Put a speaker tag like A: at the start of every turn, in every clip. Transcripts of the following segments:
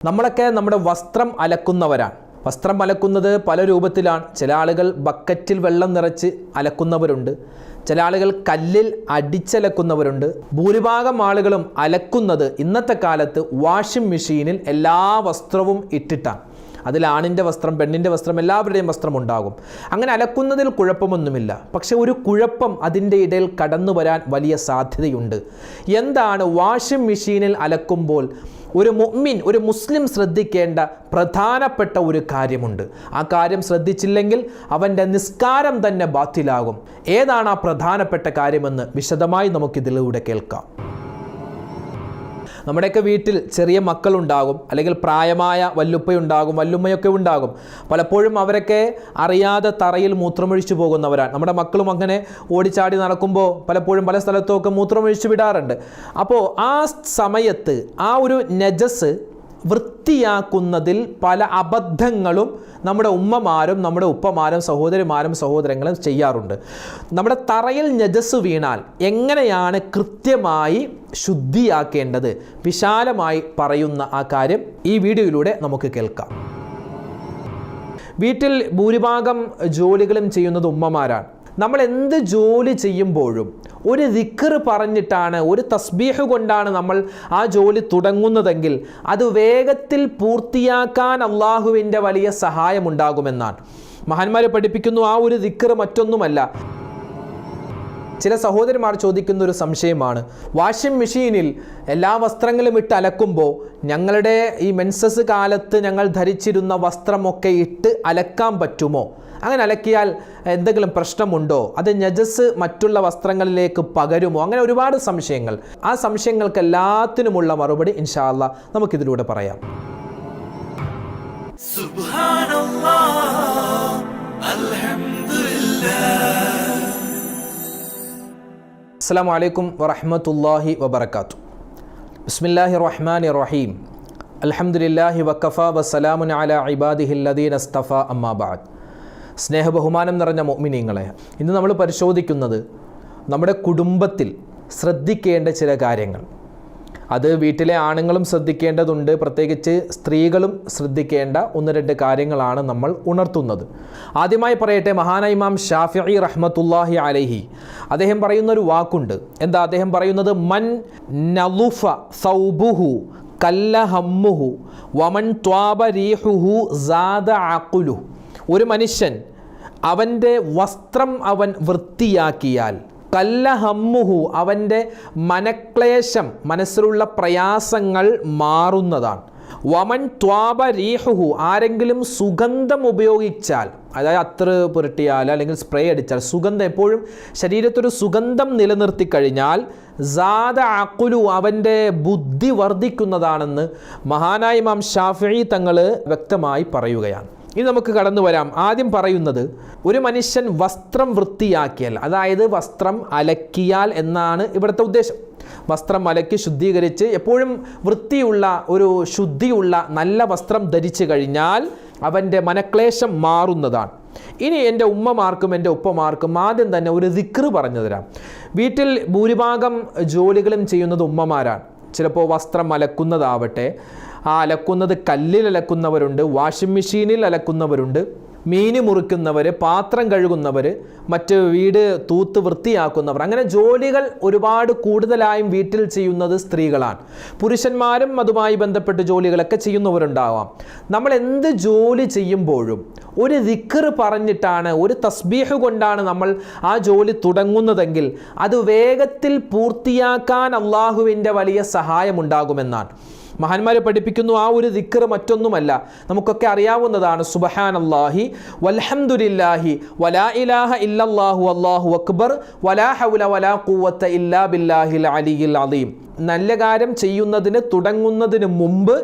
A: നമ്മളൊക്കെ നമ്മുടെ വസ്ത്രം അലക്കുന്നവരാണ്. വസ്ത്രം അലക്കുന്നത് പല രൂപത്തിലാണ്. ചില ആളുകൾ ബക്കറ്റിൽ വെള്ളം നിറച്ച് അലക്കുന്നവരുണ്ട്, ചില ആളുകൾ കല്ലിൽ അടിച്ചലക്കുന്നവരുണ്ട്. ഭൂരിഭാഗം ആളുകളും അലക്കുന്നത് ഇന്നത്തെ കാലത്ത് വാഷിംഗ് മെഷീനിൽ എല്ലാ വസ്ത്രവും ഇട്ടിട്ടാണ്. അതിൽ ആണിൻ്റെ വസ്ത്രം, പെണ്ണിൻ്റെ വസ്ത്രം, എല്ലാവരുടെയും വസ്ത്രം ഉണ്ടാകും. അങ്ങനെ അലക്കുന്നതിൽ കുഴപ്പമൊന്നുമില്ല. പക്ഷെ ഒരു കുഴപ്പം അതിൻ്റെ ഇടയിൽ കടന്നു വരാൻ വലിയ സാധ്യതയുണ്ട്. എന്താണ്? വാഷിംഗ് മെഷീനിൽ അലക്കുമ്പോൾ ഒരു മുഅ്മിൻ, ഒരു മുസ്ലിം ശ്രദ്ധിക്കേണ്ട പ്രധാനപ്പെട്ട ഒരു കാര്യമുണ്ട്. ആ കാര്യം ശ്രദ്ധിച്ചില്ലെങ്കിൽ അവൻ്റെ നിസ്കാരം തന്നെ ബാത്തിലാകും. ഏതാണ് ആ പ്രധാനപ്പെട്ട കാര്യമെന്ന് വിശദമായി നമുക്കിതിലൂടെ കേൾക്കാം. നമ്മുടെയൊക്കെ വീട്ടിൽ ചെറിയ മക്കളുണ്ടാകും, അല്ലെങ്കിൽ പ്രായമായ വല്ലുപ്പയുണ്ടാകും, വല്ലുമ്മയൊക്കെ ഉണ്ടാകും. പലപ്പോഴും അവരൊക്കെ അറിയാതെ തറയിൽ മൂത്രമൊഴിച്ചു പോകുന്നവരാണ്. നമ്മുടെ മക്കളും അങ്ങനെ ഓടിച്ചാടി നടക്കുമ്പോൾ പലപ്പോഴും പല സ്ഥലത്തുമൊക്കെ മൂത്രമൊഴിച്ചു വിടാറുണ്ട്. അപ്പോൾ ആ സമയത്ത് ആ ഒരു നജസ് വൃത്തിയാക്കുന്നതിൽ പല അബദ്ധങ്ങളും നമ്മുടെ ഉമ്മമാരും നമ്മുടെ ഉപ്പമാരും സഹോദരിമാരും സഹോദരങ്ങളും ചെയ്യാറുണ്ട്. നമ്മുടെ തറയിൽ നജസ് വീണാൽ എങ്ങനെയാണ് കൃത്യമായി ശുദ്ധിയാക്കേണ്ടത്, വിശാലമായി പറയുന്ന ആ കാര്യം ഈ വീഡിയോയിലൂടെ നമുക്ക് കേൾക്കാം. വീട്ടിൽ ഭൂരിഭാഗം ജോലികളും ചെയ്യുന്നത് ഉമ്മമാരാണ്. നമ്മൾ എന്ത് ജോലി ചെയ്യുമ്പോഴും ഒരു ദിക്ർ പറഞ്ഞിട്ടാണ്, ഒരു തസ്ബീഹ് കൊണ്ടാണ് നമ്മൾ ആ ജോലി തുടങ്ങുന്നതെങ്കിൽ അത് വേഗത്തിൽ പൂർത്തിയാക്കാൻ അള്ളാഹുവിൻ്റെ വലിയ സഹായമുണ്ടാകുമെന്നാണ് മഹാന്മാരെ പഠിപ്പിക്കുന്നു. ആ ഒരു ദിക്ർ മറ്റൊന്നുമല്ല. ചില സഹോദരിമാർ ചോദിക്കുന്ന ഒരു സംശയമാണ്, വാഷിംഗ് മെഷീനിൽ എല്ലാ വസ്ത്രങ്ങളും ഇട്ട് അലക്കുമ്പോൾ ഞങ്ങളുടെ ഈ മെൻസസ് കാലത്ത് ഞങ്ങൾ ധരിച്ചിരുന്ന വസ്ത്രമൊക്കെ ഇട്ട് അലക്കാൻ പറ്റുമോ? അങ്ങനെ അലക്കിയാൽ എന്തെങ്കിലും പ്രശ്നമുണ്ടോ? അത് നജസ് മറ്റുള്ള വസ്ത്രങ്ങളിലേക്ക് പകരുമോ? അങ്ങനെ ഒരുപാട് സംശയങ്ങൾ. ആ സംശയങ്ങൾക്ക് എല്ലാത്തിനുമുള്ള മറുപടി ഇൻഷാ അല്ലാഹ് നമുക്കിതിലൂടെ പറയാം. അസ്സലാമു അലൈക്കും വറഹ്മത്തുള്ളാഹി വബറകാതുഹു. ബിസ്മില്ലാഹിർ റഹ്മാനിർ റഹീം. അൽഹംദുലില്ലാഹി വഖഫാ വസ്സലാമുൻ അലാ ഇബാദിഹില്ലദീന ഇസ്തഫാ അമ്മാ ബഅദ്. സ്നേഹബഹുമാനം നിറഞ്ഞ മുഅ്മിനീങ്ങളെ, ഇന്ന് നമ്മൾ പരിശോധിക്കുന്നത് നമ്മുടെ കുടുംബത്തിൽ ശ്രദ്ധിക്കേണ്ട ചില കാര്യങ്ങൾ. അത് വീട്ടിലെ ആണുങ്ങളും ശ്രദ്ധിക്കേണ്ടതുണ്ട്, പ്രത്യേകിച്ച് സ്ത്രീകളും ശ്രദ്ധിക്കേണ്ട ഒന്ന് രണ്ട് കാര്യങ്ങളാണ് നമ്മൾ ഉണർത്തുന്നത്. ആദ്യമായി പറയട്ടെ, മഹാനായ ഇമാം ഷാഫിഈ റഹ്മത്തുള്ളാഹി അലൈഹി അദ്ദേഹം പറയുന്നൊരു വാക്കുണ്ട്. എന്താ അദ്ദേഹം പറയുന്നത്? മൻ നളുഫ സൗബുഹു കല്ല ഹമ്മുഹു വമൻ ത്വാബ റീഹുഹു സാദ അഖ്ലുഹു. ഒരു മനുഷ്യൻ അവൻ്റെ വസ്ത്രം അവൻ വൃത്തിയാക്കിയാൽ, കല്ല ഹമ്മുഹു അവൻ്റെ മനക്ലേശം, മനസ്സിലുള്ള പ്രയാസങ്ങൾ മാറുന്നതാണ്. വമൻ ത്വാബ റീഹുഹു ആരെങ്കിലും സുഗന്ധം ഉപയോഗിച്ചാൽ, അതായത് അത്ര പുരട്ടിയാൽ അല്ലെങ്കിൽ സ്പ്രേ അടിച്ചാൽ, സുഗന്ധം എപ്പോഴും ശരീരത്തൊരു സുഗന്ധം നിലനിർത്തി കഴിഞ്ഞാൽ സാദ അഖ്ലു അവൻ്റെ ബുദ്ധി വർദ്ധിക്കുന്നതാണെന്ന് മഹാനായ ഇമാം ഷാഫിഈ തങ്ങൾ വ്യക്തമായി പറയുകയാണ്. ഇനി നമുക്ക് കടന്നു വരാം. ആദ്യം പറയുന്നത്, ഒരു മനുഷ്യൻ വസ്ത്രം വൃത്തിയാക്കിയാൽ, അതായത് വസ്ത്രം അലക്കിയാൽ എന്നാണ് ഇവിടുത്തെ ഉദ്ദേശം. വസ്ത്രം അലക്കി ശുദ്ധീകരിച്ച് എപ്പോഴും വൃത്തിയുള്ള ഒരു ശുദ്ധിയുള്ള നല്ല വസ്ത്രം ധരിച്ചു കഴിഞ്ഞാൽ അവൻ്റെ മനക്ലേശം മാറുന്നതാണ്. ഇനി എൻ്റെ ഉമ്മമാർക്കും എൻ്റെ ഉപ്പമാർക്കും ആദ്യം തന്നെ ഒരു ദിക്ർ പറഞ്ഞു തരാം. വീട്ടിൽ ഭൂരിഭാഗം ജോലികളും ചെയ്യുന്നത് ഉമ്മമാരാണ്. ചിലപ്പോൾ വസ്ത്രം അലക്കുന്നതാവട്ടെ, ആ അലക്കുന്നത് കല്ലിൽ അലക്കുന്നവരുണ്ട്, വാഷിംഗ് മെഷീനിൽ അലക്കുന്നവരുണ്ട്, മീൻ മുറിക്കുന്നവർ, പാത്രം കഴുകുന്നവർ, മറ്റ് വീട് തൂത്ത് വൃത്തിയാക്കുന്നവർ. അങ്ങനെ ജോലികൾ ഒരുപാട് കൂടുതലായും വീട്ടിൽ ചെയ്യുന്നത് സ്ത്രീകളാണ്. പുരുഷന്മാരും അതുമായി ബന്ധപ്പെട്ട് ജോലികളൊക്കെ ചെയ്യുന്നവരുണ്ടാവാം. നമ്മൾ എന്ത് ജോലി ചെയ്യുമ്പോഴും ഒരു ദിക്ർ പറഞ്ഞിട്ടാണ്, ഒരു തസ്ബീഹ് കൊണ്ടാണ് നമ്മൾ ആ ജോലി തുടങ്ങുന്നതെങ്കിൽ അത് വേഗത്തിൽ പൂർത്തിയാക്കാൻ അള്ളാഹുവിൻ്റെ വലിയ സഹായമുണ്ടാകുമെന്നാണ് മഹാന്മാരെ പഠിപ്പിക്കുന്നു. ആ ഒരു ദിക്ർ മറ്റൊന്നുമല്ല, നമുക്കൊക്കെ അറിയാവുന്നതാണ്. സുബ്ഹാനല്ലാഹി വൽഹംദുലില്ലാഹി വലാ ഇലാഹ ഇല്ലല്ലാഹു അല്ലാഹു അക്ബർ വലാ ഹൗല വലാ ഖുവത ഇല്ലാ ബില്ലാഹിൽ അലിയിൽ അലീം. നല്ല കാര്യം ചെയ്യുന്നതിന് തുടങ്ങുന്നതിന് മുമ്പ്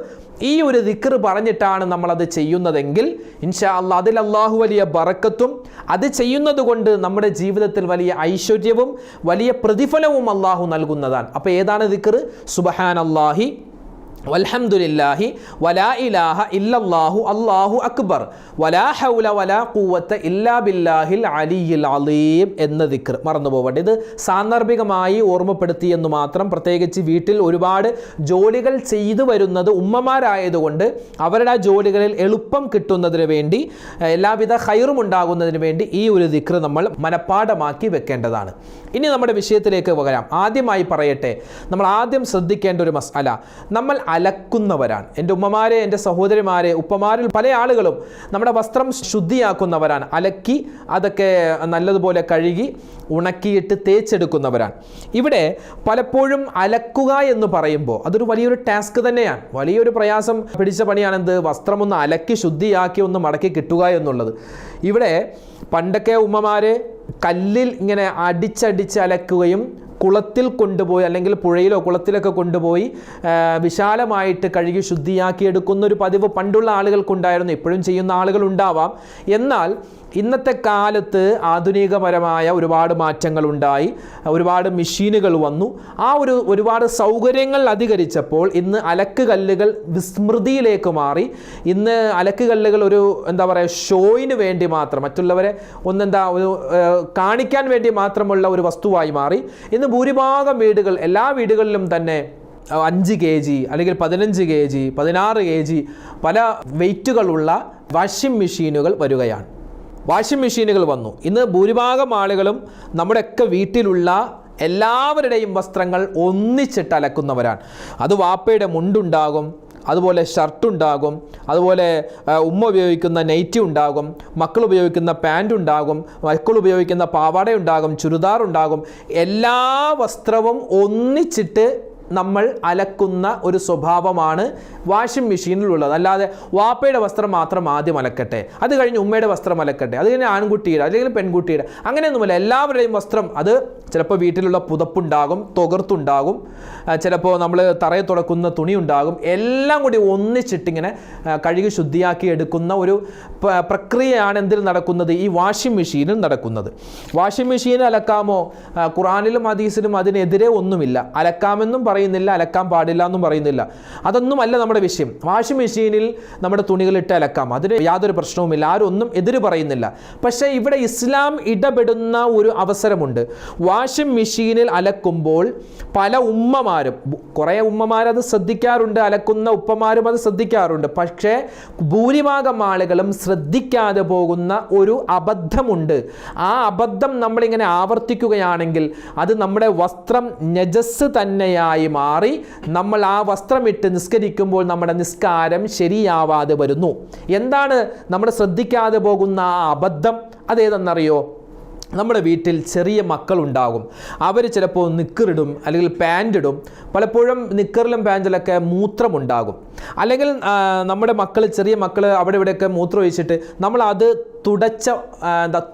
A: ഈ ഒരു ദിക്ർ പറഞ്ഞിട്ടാണ് നമ്മളത് ചെയ്യുന്നതെങ്കിൽ ഇൻഷാ അല്ലാഹ് അതിൽ അള്ളാഹു വലിയ ബറക്കത്തും, അത് ചെയ്യുന്നത് കൊണ്ട് നമ്മുടെ ജീവിതത്തിൽ വലിയ ഐശ്വര്യവും വലിയ പ്രതിഫലവും അള്ളാഹു നൽകുന്നതാണ്. അപ്പോൾ ഏതാണ് ദിക്ർ? സുബ്ഹാനല്ലാഹി വൽഹംദുലില്ലാഹി വലാ ഇലാഹ ഇല്ലല്ലാഹു അല്ലാഹു അക്ബർ വലാ ഹൗല വലാ ഖുവത ഇല്ലാ ബില്ലാഹിൽ അലിയിൽ അലീം എന്ന ദിക്ർ മറന്നു പോകട്ടെ. ഇത് സാന്ദർഭികമായി ഓർമ്മപ്പെടുത്തി എന്ന് മാത്രം. പ്രത്യേകിച്ച് വീട്ടിൽ ഒരുപാട് ജോലികൾ ചെയ്തു വരുന്നത് ഉമ്മമാരായതുകൊണ്ട് അവരുടെ ആ ജോലികളിൽ എളുപ്പം കിട്ടുന്നതിന് വേണ്ടി, എല്ലാവിധ ഖൈറും ഉണ്ടാകുന്നതിന് വേണ്ടി ഈ ഒരു ദിക്ർ നമ്മൾ മനഃപ്പാഠമാക്കി വെക്കേണ്ടതാണ്. ഇനി നമ്മുടെ വിഷയത്തിലേക്ക് വരാം. ആദ്യമായി പറയട്ടെ, നമ്മൾ ആദ്യം ശ്രദ്ധിക്കേണ്ട ഒരു മസ്അല, നമ്മൾ അലക്കുന്നവരാണ്. എൻ്റെ ഉമ്മമാരെ, എൻ്റെ സഹോദരിമാരെ, ഉപ്പമാരിൽ പല ആളുകളും നമ്മുടെ വസ്ത്രം ശുദ്ധിയാക്കുന്നവരാണ്. അലക്കി അതൊക്കെ നല്ലതുപോലെ കഴുകി ഉണക്കിയിട്ട് തേച്ചെടുക്കുന്നവരാണ്. ഇവിടെ പലപ്പോഴും അലക്കുക എന്ന് പറയുമ്പോൾ അതൊരു വലിയൊരു ടാസ്ക് തന്നെയാണ്, വലിയൊരു പ്രയാസം പിടിച്ച പണിയാണ്. എന്ത്, വസ്ത്രമൊന്ന് അലക്കി ശുദ്ധിയാക്കി ഒന്ന് മടക്കി കിട്ടുക എന്നുള്ളത്. ഇവിടെ പണ്ടൊക്കെ ഉമ്മമാര് കല്ലിൽ ഇങ്ങനെ അടിച്ചടിച്ച് അലക്കുകയും കുളത്തിൽ കൊണ്ടുപോയി, അല്ലെങ്കിൽ പുഴയിലോ കുളത്തിലൊക്കെ കൊണ്ടുപോയി വിശാലമായിട്ട് കഴുകി ശുദ്ധിയാക്കിയെടുക്കുന്ന ഒരു പതിവ് പണ്ടുള്ള ആളുകൾക്കുണ്ടായിരുന്നു. ഇപ്പോഴും ചെയ്യുന്ന ആളുകളുണ്ടാവാം. എന്നാൽ ഇന്നത്തെ കാലത്ത് ആധുനികപരമായ ഒരുപാട് മാറ്റങ്ങളുണ്ടായി, ഒരുപാട് മെഷീനുകൾ വന്നു. ഒരുപാട് സൗകര്യങ്ങൾ അധികരിച്ചപ്പോൾ ഇന്ന് അലക്ക് കല്ലുകൾ വിസ്മൃതിയിലേക്ക് മാറി. ഇന്ന് അലക്ക് കല്ലുകൾ ഒരു ഷോയിന് വേണ്ടി മാത്രം, മറ്റുള്ളവരെ കാണിക്കാൻ വേണ്ടി മാത്രമുള്ള ഒരു വസ്തുവായി മാറി. ഇന്ന് ഭൂരിഭാഗം വീടുകൾ, എല്ലാ വീടുകളിലും തന്നെ 5 kg അല്ലെങ്കിൽ 15 kg 16 kg പല വെയ്റ്റുകളുള്ള വാഷിംഗ് മെഷീനുകൾ വരികയാണ്. വാഷിംഗ് മെഷീനുകൾ വന്നു. ഇന്ന് ഭൂരിഭാഗം ആളുകളും നമ്മുടെയൊക്കെ വീട്ടിലുള്ള എല്ലാവരുടെയും വസ്ത്രങ്ങൾ ഒന്നിച്ചിട്ട് അലക്കുന്നവരാണ്. അത് വാപ്പയുടെ മുണ്ടുണ്ടാകും, അതുപോലെ ഷർട്ടുണ്ടാകും, അതുപോലെ ഉമ്മ ഉപയോഗിക്കുന്ന നൈറ്റി ഉണ്ടാകും, മക്കൾ ഉപയോഗിക്കുന്ന പാൻറ് ഉണ്ടാകും, മക്കൾ ഉപയോഗിക്കുന്ന പാവാട ഉണ്ടാകും, ചുരിദാർ ഉണ്ടാകും. എല്ലാ വസ്ത്രവും ഒന്നിച്ചിട്ട് നമ്മൾ അലക്കുന്ന ഒരു സ്വഭാവമാണ് വാഷിംഗ് മെഷീനിലുള്ളത്. അല്ലാതെ വാപ്പയുടെ വസ്ത്രം മാത്രം ആദ്യം അലക്കട്ടെ, അത് കഴിഞ്ഞ് ഉമ്മയുടെ വസ്ത്രം അലക്കട്ടെ, അത് കഴിഞ്ഞ് ആൺകുട്ടിയുടെ അല്ലെങ്കിൽ പെൺകുട്ടിയുടെ, അങ്ങനെയൊന്നുമില്ല. എല്ലാവരുടെയും വസ്ത്രം, അത് ചിലപ്പോൾ വീട്ടിലുള്ള പുതപ്പുണ്ടാകും, തുകർത്തുണ്ടാകും, ചിലപ്പോൾ നമ്മൾ തറയെ തുടക്കുന്ന തുണി ഉണ്ടാകും. എല്ലാം കൂടി ഒന്നിച്ചിട്ടിങ്ങനെ കഴുകി ശുദ്ധിയാക്കി എടുക്കുന്ന ഒരു പ്രക്രിയയാണ് എന്തിൽ നടക്കുന്നത്, ഈ വാഷിംഗ് മെഷീനിൽ നടക്കുന്നത്. Washing machine അലക്കാമോ? ഖുർആനിലും ഹദീസിലും അതിനെതിരെ ഒന്നുമില്ല. അലക്കാമെന്നും പറയുന്നില്ല, അലക്കാൻ പാടില്ല എന്നും പറയുന്നില്ല. അതൊന്നുമല്ല നമ്മുടെ വിഷയം. വാഷിംഗ് മെഷീനിൽ നമ്മുടെ തുണികളിട്ട് അലക്കാം, അതിന് യാതൊരു പ്രശ്നവുമില്ല, ആരും ഒന്നും എതിര് പറയുന്നില്ല. പക്ഷേ ഇവിടെ ഇസ്ലാം ഇടപെടുന്ന ഒരു അവസരമുണ്ട്. വാഷിംഗ് മെഷീനിൽ അലക്കുമ്പോൾ പല ഉമ്മമാരും, കുറേ ഉമ്മമാരത് ശ്രദ്ധിക്കാറുണ്ട്, അലക്കുന്ന ഉപ്പമാരും അത് ശ്രദ്ധിക്കാറുണ്ട്. പക്ഷേ ഭൂരിഭാഗം ആളുകളും ശ്രദ്ധിക്കാതെ പോകുന്ന ഒരു അബദ്ധമുണ്ട്. ആ അബദ്ധം നമ്മളിങ്ങനെ ആവർത്തിക്കുകയാണെങ്കിൽ അത് നമ്മുടെ വസ്ത്രം നജസ് തന്നെയായി മാറി നമ്മൾ ആ വസ്ത്രമിട്ട് നിസ്കരിക്കുമ്പോൾ നമ്മുടെ നിസ്കാരം ശരിയാവാതെ വരുന്നു. എന്താണ് നമ്മൾ ശ്രദ്ധിക്കാതെ പോകുന്ന ആ അബദ്ധം? അതേതെന്നറിയോ? നമ്മുടെ വീട്ടിൽ ചെറിയ മക്കളുണ്ടാകും. അവർ ചിലപ്പോൾ നിക്കറിടും അല്ലെങ്കിൽ പാൻ്റ് ഇടും. പലപ്പോഴും നിക്കറിലും പാൻറ്റിലൊക്കെ മൂത്രമുണ്ടാകും. അല്ലെങ്കിൽ നമ്മുടെ മക്കൾ, ചെറിയ മക്കൾ അവിടെ ഇവിടെയൊക്കെ മൂത്രം ഒഴിച്ചിട്ട് നമ്മൾ അത് തുടച്ച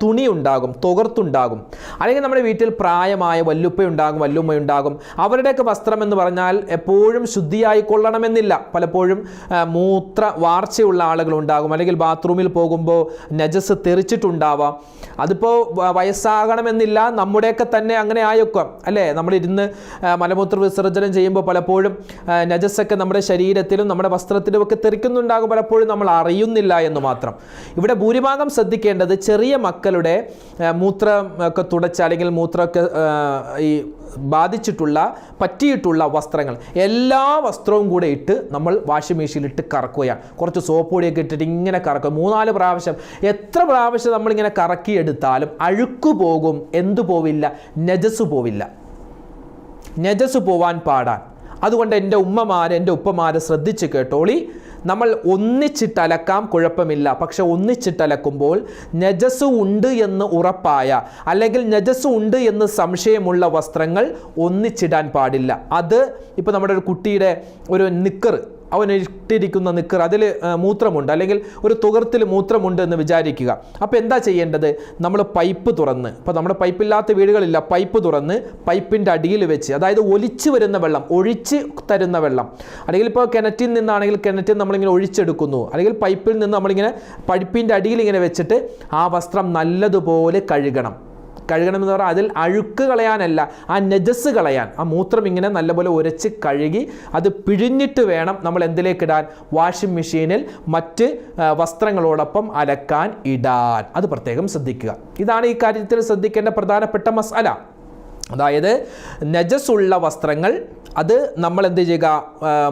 A: തുണി ഉണ്ടാകും, തുകർത്തുണ്ടാകും. അല്ലെങ്കിൽ നമ്മുടെ വീട്ടിൽ പ്രായമായ വല്ലുപ്പയുണ്ടാകും, വല്ലുമ്മയുണ്ടാകും. അവരുടെയൊക്കെ വസ്ത്രം എന്ന് പറഞ്ഞാൽ എപ്പോഴും ശുദ്ധിയായിക്കൊള്ളണമെന്നില്ല. പലപ്പോഴും മൂത്ര വാർച്ചയുള്ള ആളുകളുണ്ടാകും. അല്ലെങ്കിൽ ബാത്റൂമിൽ പോകുമ്പോൾ നജസ് തെറിച്ചിട്ടുണ്ടാവാം. അതിപ്പോൾ വയസ്സാകണമെന്നില്ല, നമ്മുടെയൊക്കെ തന്നെ അങ്ങനെ ആയേക്കാം അല്ലേ? നമ്മളിരുന്ന് മലമൂത്ര വിസർജനം ചെയ്യുമ്പോൾ പലപ്പോഴും നജസ്സൊക്കെ നമ്മുടെ ശരീരത്തിലും നമ്മുടെ വസ്ത്രത്തിലുമൊക്കെ തെറിക്കുന്നുണ്ടാകും. പലപ്പോഴും നമ്മൾ അറിയുന്നില്ല എന്ന് മാത്രം. ഇവിടെ ഭൂരിഭാഗം ശ്രദ്ധിക്കേണ്ടത് ചെറിയ മക്കളുടെ മൂത്രം ഒക്കെ തുടച്ച, അല്ലെങ്കിൽ മൂത്രമൊക്കെ ഈ ബാധിച്ചിട്ടുള്ള, പറ്റിയിട്ടുള്ള വസ്ത്രങ്ങൾ, എല്ലാ വസ്ത്രവും കൂടെ ഇട്ട് നമ്മൾ വാഷിംഗ് മെഷീനിലിട്ട് കറക്കുകയാണ്. കുറച്ച് സോപ്പ് പൊടിയൊക്കെ ഇട്ടിട്ട് ഇങ്ങനെ കറക്കുക. 3-4 പ്രാവശ്യം. എത്ര പ്രാവശ്യം നമ്മളിങ്ങനെ കറക്കിയെടുത്താലും അഴുക്ക് പോകും. എന്തു പോവില്ല? നജസ് പോവില്ല. നജസ് പോവാൻ പാടാൻ. അതുകൊണ്ട് എൻ്റെ ഉമ്മമാരെ, എൻ്റെ ഉപ്പമാരെ ശ്രദ്ധിച്ച് കേട്ടോളി. നമ്മൾ ഒന്നിച്ചിട്ടലക്കാം, കുഴപ്പമില്ല. പക്ഷെ ഒന്നിച്ചിട്ടലക്കുമ്പോൾ നജസ് ഉണ്ട് എന്ന് ഉറപ്പായ, അല്ലെങ്കിൽ നജസ് ഉണ്ട് എന്ന് സംശയമുള്ള വസ്ത്രങ്ങൾ ഒന്നിച്ചിടാൻ പാടില്ല. അത് ഇപ്പോൾ നമ്മുടെ ഒരു കുട്ടിയുടെ ഒരു നിക്കർ, അവൻ ഇട്ടിരിക്കുന്ന നിക്കർ, അതിൽ മൂത്രമുണ്ട്, അല്ലെങ്കിൽ ഒരു തുകർത്തിൽ മൂത്രമുണ്ട് എന്ന് വിചാരിക്കുക. അപ്പോൾ എന്താ ചെയ്യേണ്ടത്? നമ്മൾ പൈപ്പ് തുറന്ന്, ഇപ്പോൾ നമ്മുടെ പൈപ്പില്ലാത്ത വീടുകളില്ല, പൈപ്പ് തുറന്ന് പൈപ്പിൻ്റെ അടിയിൽ വെച്ച്, അതായത് ഒലിച്ചു വരുന്ന വെള്ളം, ഒഴിച്ച് തരുന്ന വെള്ളം, അല്ലെങ്കിൽ ഇപ്പോൾ കിണറ്റിൽ നിന്നാണെങ്കിൽ കിണറ്റിൽ നമ്മളിങ്ങനെ ഒഴിച്ചെടുക്കുന്നു, അല്ലെങ്കിൽ പൈപ്പിൽ നിന്ന് നമ്മളിങ്ങനെ പൈപ്പിൻ്റെ അടിയിൽ ഇങ്ങനെ വെച്ചിട്ട് ആ വസ്ത്രം നല്ലതുപോലെ കഴുകണം. കഴുകണമെന്ന് പറഞ്ഞാൽ അതിൽ അഴുക്ക് കളയാനല്ല, ആ നജസ് കളയാൻ. ആ മൂത്രം ഇങ്ങനെ നല്ലപോലെ ഉരച്ച് കഴുകി അത് പിഴിഞ്ഞിട്ട് വേണം നമ്മൾ എന്തിലേക്കിടാൻ? വാഷിംഗ് മെഷീനിൽ മറ്റ് വസ്ത്രങ്ങളോടൊപ്പം അലക്കാൻ ഇടാൻ. അത് പ്രത്യേകം ശ്രദ്ധിക്കുക. ഇതാണ് ഈ കാര്യത്തിൽ ശ്രദ്ധിക്കേണ്ട പ്രധാനപ്പെട്ട മസാല. അതായത് നജസുള്ള വസ്ത്രങ്ങൾ അത് നമ്മൾ എന്ത് ചെയ്യുക?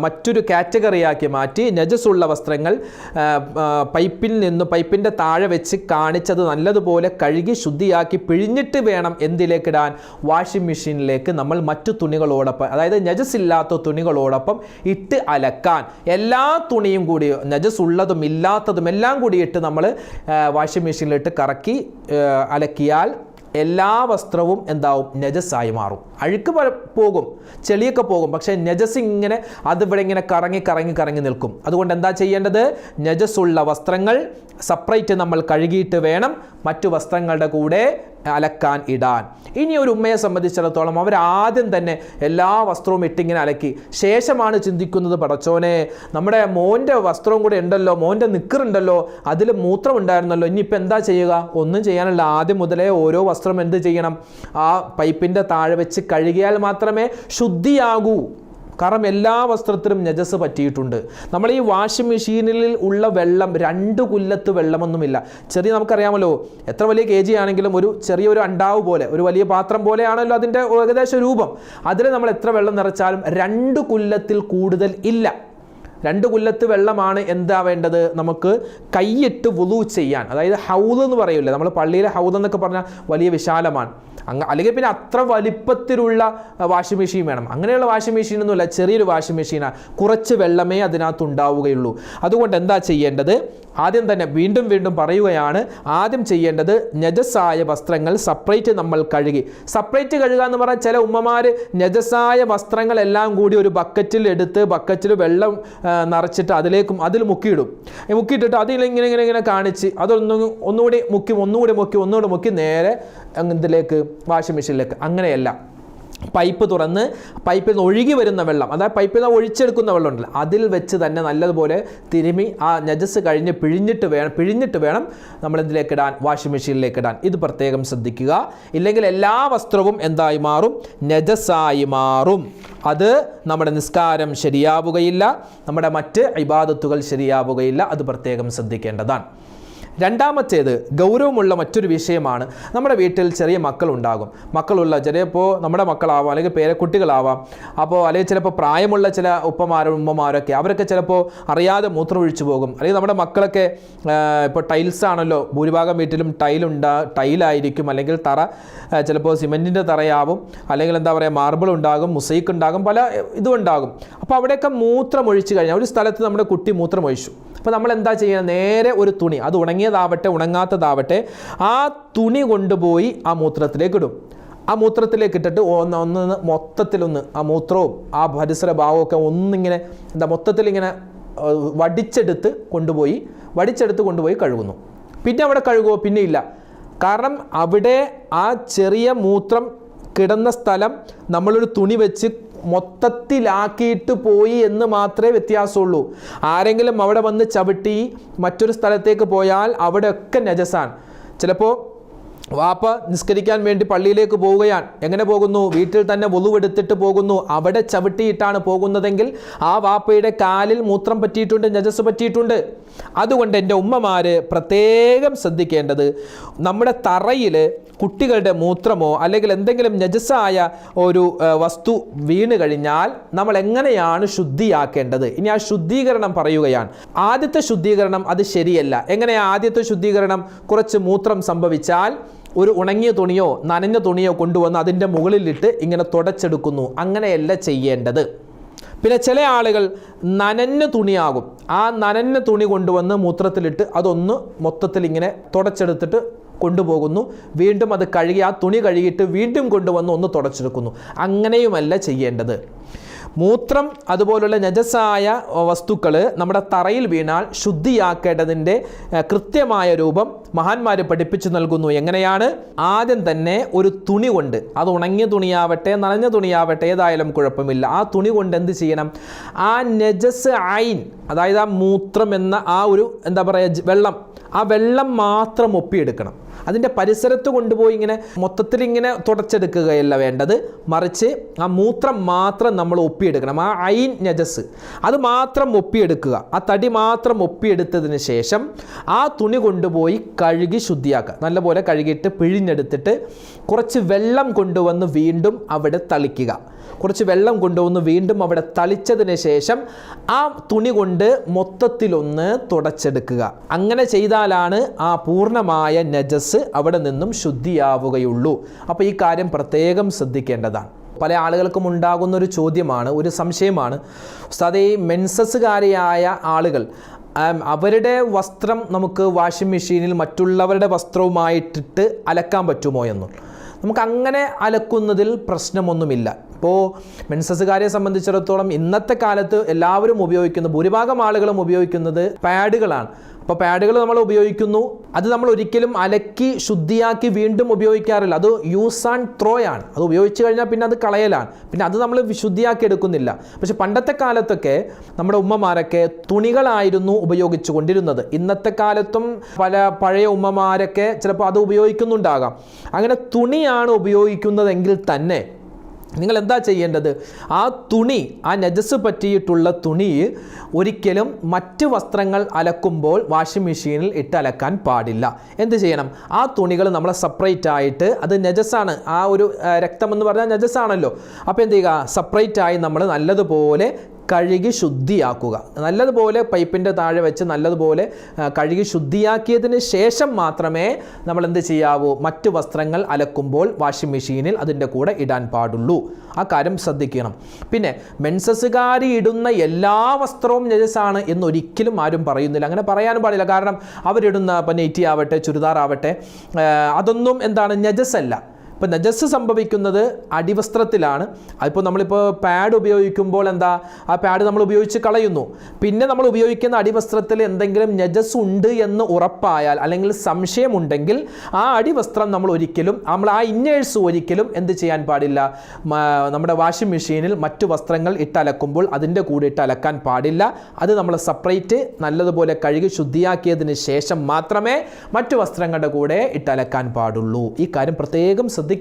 A: മറ്റൊരു കാറ്റഗറിയാക്കി മാറ്റി നജസുള്ള വസ്ത്രങ്ങൾ പൈപ്പിൻ്റെ താഴെ വെച്ച് കാണിച്ചത് നല്ലതുപോലെ കഴുകി ശുദ്ധിയാക്കി പിഴിഞ്ഞിട്ട് വേണം എന്തിലേക്കിടാൻ? വാഷിംഗ് മെഷീനിലേക്ക് നമ്മൾ മറ്റു തുണികളോടൊപ്പം, അതായത് നജസില്ലാത്ത തുണികളോടൊപ്പം ഇട്ട് അലക്കാൻ. എല്ലാ തുണിയും കൂടി, നജസുള്ളതും ഇല്ലാത്തതും എല്ലാം കൂടി ഇട്ട് നമ്മൾ വാഷിംഗ് മെഷീനിലിട്ട് കറക്കി അലക്കിയാൽ എല്ലാ വസ്ത്രവും എന്താവും? നജസായി മാറും. അഴുക്ക് പോകും, ചെളിയൊക്കെ പോകും, പക്ഷേ നജസ് ഇങ്ങനെ അതിവിടെ ഇങ്ങനെ കറങ്ങി നിൽക്കും. അതുകൊണ്ട് എന്താ ചെയ്യേണ്ടത്? നജസുള്ള വസ്ത്രങ്ങൾ സെപ്പറേറ്റ് നമ്മൾ കഴുകിയിട്ട് വേണം മറ്റു വസ്ത്രങ്ങളുടെ കൂടെ അലക്കാൻ ഇടാൻ. ഇനി ഒരു ഉമ്മയെ സംബന്ധിച്ചിടത്തോളം അവർ ആദ്യം തന്നെ എല്ലാ വസ്ത്രവും ഇട്ടിങ്ങനെ അലക്കി ശേഷമാണ് ചിന്തിക്കുന്നത്, പടച്ചോനെ നമ്മുടെ മോൻ്റെ വസ്ത്രവും കൂടെ ഉണ്ടല്ലോ, മോൻ്റെ നിക്കറുണ്ടല്ലോ, അതിൽ മൂത്രം ഉണ്ടായിരുന്നല്ലോ, ഇനിയിപ്പോൾ എന്താ ചെയ്യുക? ഒന്നും ചെയ്യാനല്ല. ആദ്യം മുതലേ ഓരോ വസ്ത്രം എന്ത് ചെയ്യണം? ആ പൈപ്പിൻ്റെ താഴെ വെച്ച് കഴുകിയാൽ മാത്രമേ ശുദ്ധിയാകൂ. കാരണം എല്ലാ വസ്ത്രത്തിലും നജസ് പറ്റിയിട്ടുണ്ട്. നമ്മൾ ഈ വാഷിംഗ് മെഷീനിൽ ഉള്ള വെള്ളം 2 കുല്ലത്ത് വെള്ളമൊന്നുമില്ല. നമുക്കറിയാമല്ലോ, എത്ര വലിയ kg ആണെങ്കിലും ഒരു ചെറിയൊരു അണ്ടാവ് പോലെ, ഒരു വലിയ പാത്രം പോലെയാണല്ലോ അതിൻ്റെ ഏകദേശ രൂപം. അതിൽ നമ്മൾ എത്ര വെള്ളം നിറച്ചാലും 2 കുല്ലത്തിൽ കൂടുതൽ ഇല്ല. 2 കുല്ലത്ത് വെള്ളമാണ് എന്താ വേണ്ടത്? നമുക്ക് കൈയിട്ട് വുളു ചെയ്യാൻ. അതായത് ഹൗദ് എന്ന് പറയില്ലേ, നമ്മൾ പള്ളിയിലെ ഹൗദ് എന്നൊക്കെ പറഞ്ഞാൽ വലിയ വിശാലമാണ്. അല്ലെങ്കിൽ പിന്നെ അത്ര വലിപ്പത്തിലുള്ള വാഷിംഗ് മെഷീൻ വേണം. അങ്ങനെയുള്ള വാഷിംഗ് മെഷീനൊന്നുമില്ല, ചെറിയൊരു വാഷിംഗ് മെഷീനാണ്. കുറച്ച് വെള്ളമേ അതിനകത്ത് ഉണ്ടാവുകയുള്ളൂ. അതുകൊണ്ട് എന്താ ചെയ്യേണ്ടത്? ആദ്യം തന്നെ വീണ്ടും പറയുകയാണ്, ആദ്യം ചെയ്യേണ്ടത് നജസായ വസ്ത്രങ്ങൾ സെപ്പറേറ്റ് നമ്മൾ കഴുകി. സെപ്പറേറ്റ് കഴുകുക എന്ന് പറഞ്ഞാൽ ചില ഉമ്മമാർ നജസായ വസ്ത്രങ്ങളെല്ലാം കൂടി ഒരു ബക്കറ്റിൽ വെള്ളം നിറച്ചിട്ട് അതിൽ മുക്കിയിട്ടിട്ട് അതിലിങ്ങനെ കാണിച്ച് ഒന്നുകൂടി മുക്കി നേരെ ഇതിലേക്ക് വാഷിംഗ് മെഷീനിലേക്ക്. അങ്ങനെയല്ല. പൈപ്പ് തുറന്ന് പൈപ്പിൽ നിന്ന് ഒഴുകി വരുന്ന വെള്ളം, അതായത് പൈപ്പിൽ നിന്ന് ഒഴിച്ചെടുക്കുന്ന വെള്ളം ഉണ്ടല്ലോ, അതിൽ വെച്ച് തന്നെ നല്ലതുപോലെ തിരുമി ആ നജസ് കഴിഞ്ഞ് പിഴിഞ്ഞിട്ട് വേണം നമ്മൾ എന്തിലേക്ക് ഇടാൻ? വാഷിംഗ് മെഷീനിലേക്ക് ഇടാൻ. ഇത് പ്രത്യേകം ശ്രദ്ധിക്കുക. ഇല്ലെങ്കിൽ എല്ലാ വസ്ത്രവും എന്തായി മാറും? നജസായി മാറും. അത് നമ്മുടെ നിസ്കാരം ശരിയാവുകയില്ല, നമ്മുടെ മറ്റ് ഇബാദത്തുകൾ ശരിയാവുകയില്ല. അത് പ്രത്യേകം ശ്രദ്ധിക്കേണ്ടതാണ്. രണ്ടാമത്തേത് ഗൗരവമുള്ള മറ്റൊരു വിഷയമാണ്. നമ്മുടെ വീട്ടിൽ ചെറിയ മക്കളുള്ള ചിലപ്പോൾ നമ്മുടെ മക്കളാവാം, അല്ലെങ്കിൽ പേരക്കുട്ടികളാവാം. അല്ലെങ്കിൽ ചിലപ്പോൾ പ്രായമുള്ള ചില ഉമ്മമാരൊക്കെ അവരൊക്കെ ചിലപ്പോൾ അറിയാതെ മൂത്രമൊഴിച്ചു പോകും. അല്ലെങ്കിൽ നമ്മുടെ മക്കളൊക്കെ ഇപ്പോൾ ടൈൽസ് ആണല്ലോ, ഭൂരിഭാഗം വീട്ടിലും ടൈലായിരിക്കും, അല്ലെങ്കിൽ തറ ചിലപ്പോൾ സിമെൻറ്റിൻ്റെ തറയാവും, അല്ലെങ്കിൽ എന്താ പറയുക മാർബിൾ ഉണ്ടാകും, മുസൈക്ക് ഉണ്ടാകും, പല ഇതും ഉണ്ടാകും. അപ്പോൾ അവിടെയൊക്കെ മൂത്രമൊഴിച്ച് കഴിഞ്ഞാൽ ഒരു സ്ഥലത്ത് നമ്മുടെ കുട്ടി മൂത്രമൊഴിച്ചു. അപ്പോൾ നമ്മൾ എന്താ ചെയ്യുക? നേരെ ഒരു തുണി, അത് ഉണങ്ങിയതാവട്ടെ ഉണങ്ങാത്തതാവട്ടെ, ആ തുണി കൊണ്ടുപോയി ആ മൂത്രത്തിലേക്ക് ഇടും. ആ മൂത്രത്തിലേക്ക് ഇട്ടിട്ട് മൊത്തത്തിലൊന്ന് ആ മൂത്രവും ആ പരിസര ഭാവമൊക്കെ ഒന്നിങ്ങനെ മൊത്തത്തിലിങ്ങനെ വടിച്ചെടുത്ത് കൊണ്ടുപോയി കഴുകുന്നു. പിന്നെ അവിടെ കഴുകുമോ? പിന്നെ ഇല്ല. കാരണം അവിടെ ആ ചെറിയ മൂത്രം കിടന്ന സ്ഥലം നമ്മളൊരു തുണി വെച്ച് മൊത്തത്തിലാക്കിയിട്ട് പോയി എന്ന് മാത്രമേ വ്യത്യാസമുള്ളൂ. ആരെങ്കിലും അവിടെ വന്ന് ചവിട്ടി മറ്റൊരു സ്ഥലത്തേക്ക് പോയാൽ അവിടെയൊക്കെ നജസാണ്. ചിലപ്പോൾ വാപ്പ നിസ്കരിക്കാൻ വേണ്ടി പള്ളിയിലേക്ക് പോവുകയാണ്. എങ്ങനെ പോകുന്നു? വീട്ടിൽ തന്നെ വുളുവെടുത്തിട്ട് പോകുന്നു. അവിടെ ചവിട്ടിയിട്ടാണ് പോകുന്നതെങ്കിൽ ആ വാപ്പയുടെ കാലിൽ മൂത്രം പറ്റിയിട്ടുണ്ട്, നജസ് പറ്റിയിട്ടുണ്ട്. അതുകൊണ്ട് എൻ്റെ ഉമ്മമാർ പ്രത്യേകം ശ്രദ്ധിക്കേണ്ടത്, നമ്മുടെ തറയിൽ കുട്ടികളുടെ മൂത്രമോ അല്ലെങ്കിൽ എന്തെങ്കിലും നജസായ ഒരു വസ്തു വീണ് കഴിഞ്ഞാൽ നമ്മൾ എങ്ങനെയാണ് ശുദ്ധിയാക്കേണ്ടത്? ഇനി ആ ശുദ്ധീകരണം പറയുകയാണ്. ആദ്യത്തെ ശുദ്ധീകരണം അത് ശരിയല്ല. എങ്ങനെയാണ് ആദ്യത്തെ ശുദ്ധീകരണം? കുറച്ച് മൂത്രം സംഭവിച്ചാൽ ഒരു ഉണങ്ങിയ തുണിയോ നനഞ്ഞ തുണിയോ കൊണ്ടുവന്ന് അതിൻ്റെ മുകളിലിട്ട് ഇങ്ങനെ തുടച്ചെടുക്കുന്നു. അങ്ങനെയല്ല ചെയ്യേണ്ടത്. പിന്നെ ചില ആളുകൾ നനഞ്ഞ തുണിയാകും, ആ നനഞ്ഞ തുണി കൊണ്ടുവന്ന് മൂത്രത്തിലിട്ട് അതൊന്ന് മൊത്തത്തിൽ ഇങ്ങനെ തുടച്ചെടുത്തിട്ട് കൊണ്ടുപോകുന്നു. വീണ്ടും അത് കഴുകി ആ തുണി കഴുകിയിട്ട് വീണ്ടും കൊണ്ടുവന്ന് ഒന്ന് തുടച്ചെടുക്കുന്നു. അങ്ങനെയുമല്ല ചെയ്യേണ്ടത്. മൂത്രം അതുപോലുള്ള നജസായ വസ്തുക്കൾ നമ്മുടെ തറയിൽ വീണാൽ ശുദ്ധിയാക്കേണ്ടതിൻ്റെ കൃത്യമായ രൂപം മഹാന്മാർ പഠിപ്പിച്ചു നൽകുന്നു. എങ്ങനെയാണ്? ആദ്യം തന്നെ ഒരു തുണി കൊണ്ട്, അത് ഉണങ്ങിയ തുണിയാവട്ടെ നനഞ്ഞ തുണിയാവട്ടെ ഏതായാലും കുഴപ്പമില്ല, ആ തുണി കൊണ്ട് എന്ത് ചെയ്യണം? ആ നജസ് ഐൻ, അതായത് ആ മൂത്രം എന്ന ആ ഒരു എന്താ പറയുക വെള്ളം, ആ വെള്ളം മാത്രം ഒപ്പിയെടുക്കണം. അതിൻ്റെ പരിസരത്ത് കൊണ്ടുപോയി ഇങ്ങനെ മൊത്തത്തിൽ ഇങ്ങനെ തുടച്ചെടുക്കുകയല്ല വേണ്ടത്, മറിച്ച് ആ മൂത്രം മാത്രം നമ്മൾ ഒപ്പിയെടുക്കണം. ആ ഐൻ നജസ് അത് മാത്രം ഒപ്പിയെടുക്കുക. ആ തടി മാത്രം ഒപ്പിയെടുത്തതിന് ശേഷം ആ തുണി കൊണ്ടുപോയി കഴുകി ശുദ്ധിയാക്കുക. നല്ലപോലെ കഴുകിയിട്ട് പിഴിഞ്ഞെടുത്തിട്ട് കുറച്ച് വെള്ളം കൊണ്ടുവന്ന് വീണ്ടും അവിടെ തളിക്കുക. കുറച്ച് വെള്ളം കൊണ്ടുവന്ന് വീണ്ടും അവിടെ തളിച്ചതിന് ശേഷം ആ തുണി കൊണ്ട് മൊത്തത്തിലൊന്ന് തുടച്ചെടുക്കുക. അങ്ങനെ ചെയ്താലാണ് ആ പൂർണ്ണമായ നജസ് അവിടെ നിന്നും ശുദ്ധിയാവുകയുള്ളൂ. അപ്പോൾ ഈ കാര്യം പ്രത്യേകം ശ്രദ്ധിക്കേണ്ടതാണ്. പല ആളുകൾക്കും ഉണ്ടാകുന്ന ഒരു ചോദ്യമാണ്, ഒരു സംശയമാണ്, ഉസ്താദേ, ഈ മെൻസസ്സുകാരിയായ ആളുകൾ അവരുടെ വസ്ത്രം നമുക്ക് വാഷിംഗ് മെഷീനിൽ മറ്റുള്ളവരുടെ വസ്ത്രവുമായിട്ടിട്ട് അലക്കാൻ പറ്റുമോ എന്നും. നമുക്ക് അങ്ങനെ അലക്കുന്നതിൽ പ്രശ്നമൊന്നുമില്ല. ഇപ്പോൾ മെൻസസ്സുകാരെ സംബന്ധിച്ചിടത്തോളം ഇന്നത്തെ കാലത്ത് എല്ലാവരും ഭൂരിഭാഗം ആളുകളും ഉപയോഗിക്കുന്നത് പാഡുകളാണ്. അപ്പോൾ പാഡുകൾ നമ്മൾ ഉപയോഗിക്കുന്നു, അത് നമ്മൾ ഒരിക്കലും അലക്കി ശുദ്ധിയാക്കി വീണ്ടും ഉപയോഗിക്കാറില്ല. അത് യൂസ് ആൻഡ് ത്രോ ആണ്. അത് ഉപയോഗിച്ച് കഴിഞ്ഞാൽ പിന്നെ അത് കളയലാണ്, പിന്നെ അത് നമ്മൾ ശുദ്ധിയാക്കി എടുക്കുന്നില്ല. പക്ഷെ പണ്ടത്തെ കാലത്തൊക്കെ നമ്മുടെ ഉമ്മമാരൊക്കെ തുണികളായിരുന്നു ഉപയോഗിച്ചു കൊണ്ടിരുന്നത്. ഇന്നത്തെ കാലത്തും പഴയ ഉമ്മമാരൊക്കെ ചിലപ്പോൾ അത് ഉപയോഗിക്കുന്നുണ്ടാകാം. അങ്ങനെ തുണിയാണ് ഉപയോഗിക്കുന്നതെങ്കിൽ തന്നെ നിങ്ങൾ എന്താ ചെയ്യേണ്ടത്? ആ തുണി, ആ നജസ് പറ്റിയിട്ടുള്ള തുണി ഒരിക്കലും മറ്റ് വസ്ത്രങ്ങൾ അലക്കുമ്പോൾ വാഷിംഗ് മെഷീനിൽ ഇട്ട് അലക്കാൻ പാടില്ല. എന്ത് ചെയ്യണം? ആ തുണികൾ നമ്മൾ സെപ്പറേറ്റ് ആയിട്ട്, അത് നജസാണ്, ആ ഒരു രക്തം എന്ന് പറഞ്ഞാൽ നജസാണല്ലോ. അപ്പോൾ എന്ത് ചെയ്യുക? സെപ്പറേറ്റായി നമ്മൾ നല്ലതുപോലെ കഴുകി ശുദ്ധിയാക്കുക. നല്ലതുപോലെ പൈപ്പിൻ്റെ താഴെ വെച്ച് നല്ലതുപോലെ കഴുകി ശുദ്ധിയാക്കിയതിന് ശേഷം മാത്രമേ നമ്മൾ എന്ത് ചെയ്യാവൂ? മറ്റ് വസ്ത്രങ്ങൾ അലക്കുമ്പോൾ വാഷിംഗ് മെഷീനിൽ അതിൻ്റെ കൂടെ ഇടാൻ പാടുള്ളൂ. ആ കാര്യം ശ്രദ്ധിക്കണം. പിന്നെ മെൻസസ്സുകാരി ഇടുന്ന എല്ലാ വസ്ത്രവും നജസാണ് എന്നൊരിക്കലും ആരും പറയുന്നില്ല. അങ്ങനെ പറയാനും പാടില്ല. കാരണം അവരിടുന്ന ഇപ്പം നെറ്റി ആവട്ടെ, ചുരിദാർ ആവട്ടെ, അതൊന്നും എന്താണ് നജസല്ല. ഇപ്പോൾ നജസ് സംഭവിക്കുന്നത് അടിവസ്ത്രത്തിലാണ്. അതിപ്പോൾ നമ്മളിപ്പോൾ പാഡ് ഉപയോഗിക്കുമ്പോൾ എന്താ, ആ പാഡ് നമ്മൾ ഉപയോഗിച്ച് കളയുന്നു. പിന്നെ നമ്മൾ ഉപയോഗിക്കുന്ന അടിവസ്ത്രത്തിൽ എന്തെങ്കിലും നജസ് ഉണ്ട് എന്ന് ഉറപ്പായാൽ, അല്ലെങ്കിൽ സംശയമുണ്ടെങ്കിൽ, ആ അടിവസ്ത്രം നമ്മൾ ആ ഇന്നേഴ്സ് ഒരിക്കലും എന്ത് ചെയ്യാൻ പാടില്ല? നമ്മുടെ വാഷിംഗ് മെഷീനിൽ മറ്റു വസ്ത്രങ്ങൾ ഇട്ടലക്കുമ്പോൾ അതിൻ്റെ കൂടെ ഇട്ട് അലക്കാൻ പാടില്ല. അത് നമ്മൾ സെപ്പറേറ്റ് നല്ലതുപോലെ കഴുകി ശുദ്ധിയാക്കിയതിന് ശേഷം മാത്രമേ മറ്റു വസ്ത്രങ്ങളുടെ കൂടെ ഇട്ടലക്കാൻ പാടുള്ളൂ. ഈ കാര്യം പ്രത്യേകം ശ്രദ്ധിക്കേണ്ടതാണ്.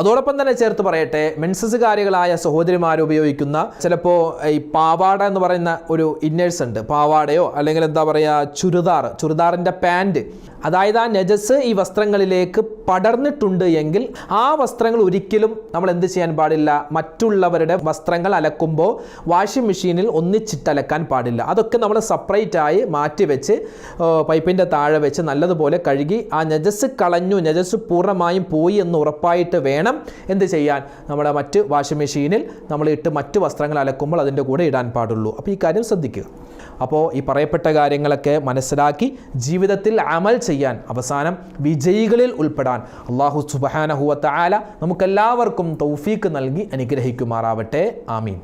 A: അതോടൊപ്പം തന്നെ ചേർത്ത് പറയട്ടെ, മെൻസസ്സുകാരികളായ സഹോദരിമാർ ഉപയോഗിക്കുന്ന ചിലപ്പോൾ ഈ പാവാട എന്ന് പറയുന്ന ഒരു ഇന്നേഴ്സ് ഉണ്ട്. പാവാടയോ അല്ലെങ്കിൽ എന്താ പറയുക, ചുരിദാറിൻ്റെ പാൻറ്, അതായത് ആ നജസ് ഈ വസ്ത്രങ്ങളിലേക്ക് പടർന്നിട്ടുണ്ട് എങ്കിൽ ആ വസ്ത്രങ്ങൾ ഒരിക്കലും നമ്മൾ എന്ത് ചെയ്യാൻ പാടില്ല? മറ്റുള്ളവരുടെ വസ്ത്രങ്ങൾ അലക്കുമ്പോൾ വാഷിംഗ് മെഷീനിൽ ഒന്നിച്ചിട്ടലക്കാൻ പാടില്ല. അതൊക്കെ നമ്മൾ സെപ്പറേറ്റ് ആയി മാറ്റി വെച്ച് പൈപ്പിൻ്റെ താഴെ വെച്ച് നല്ലതുപോലെ കഴുകി ആ നജസ് കളഞ്ഞു, നജസ് പൂർണ്ണമായും പോയി എന്ന് ഉറപ്പായിട്ട് വേണം എന്ത് ചെയ്യാൻ? നമ്മുടെ മറ്റ് വാഷിംഗ് മെഷീനിൽ നമ്മൾ ഇട്ട് മറ്റ് വസ്ത്രങ്ങൾ അലക്കുമ്പോൾ അതിൻ്റെ കൂടെ ഇടാൻ പാടുള്ളൂ. അപ്പോൾ ഈ കാര്യം ശ്രദ്ധിക്കുക. അപ്പോൾ ഈ പറയപ്പെട്ട കാര്യങ്ങളൊക്കെ മനസ്സിലാക്കി ജീവിതത്തിൽ അമൽ ചെയ്യാൻ, അവസാനം വിജയികളിൽ ഉൾപ്പെടാൻ അല്ലാഹു സുബ്ഹാനഹു വ തആല നമുക്കെല്ലാവർക്കും തൗഫീക്ക് നൽകി അനുഗ്രഹിക്കുമാറാവട്ടെ. ആമീൻ.